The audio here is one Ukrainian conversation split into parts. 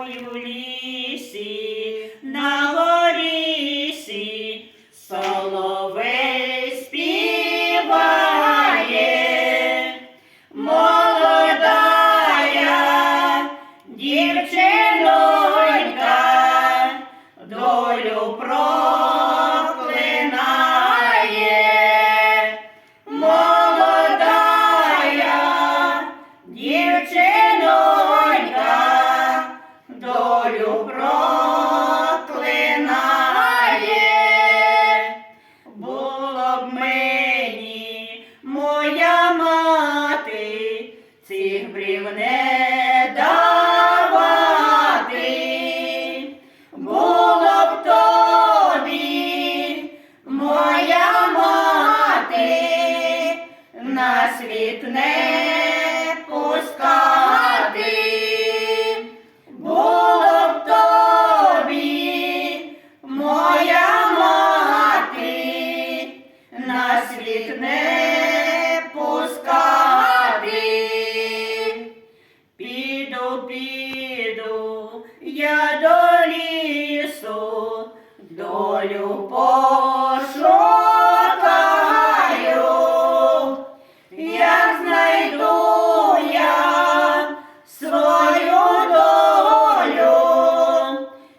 Ой, у лісі, на горісі, соловей співає, молодая дівчинонька долю проклинає, молодая дівчинонька долю проклинає. Було б мені, моя мати, цих брів не давати. Було б тобі, моя мати, на світ не пускати. Було б тобі, моя мати, на світ не пускати. Піду, я до лісу, долю пошукаю. Як знайду я свою долю,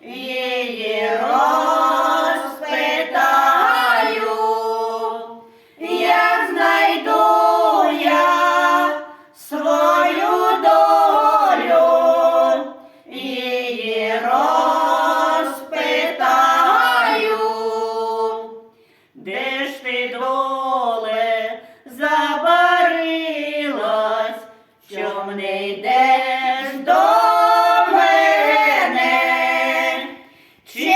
її розпитаю. Як знайду я свою долю, її розпитаю. Де ж ти, доле, забарилась, чом не йдеш до мене? Чи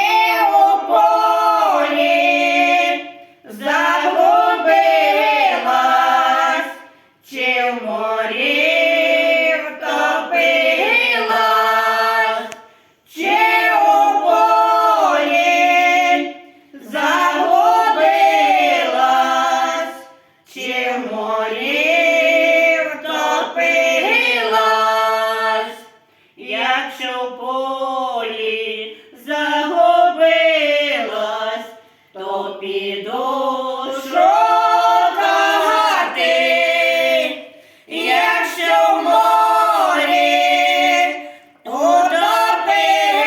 у полі загубилась, чи в морі втопилась? Чи у полі загубилась, чи в морі втопилась? Якщо в полі загубилась, то піду шукати. Якщо в морі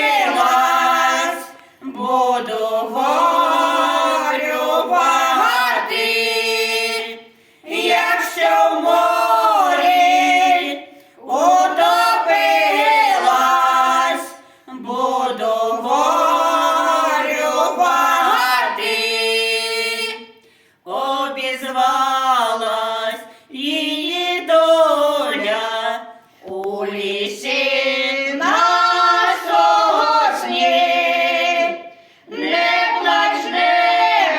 утопилась, буду горювати. Якщо в морі утопилась, буду горювати. Обізвалась її доля у лісі на сосні. Не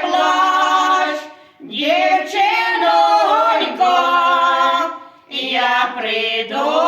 плач, дівчинонько, я прийду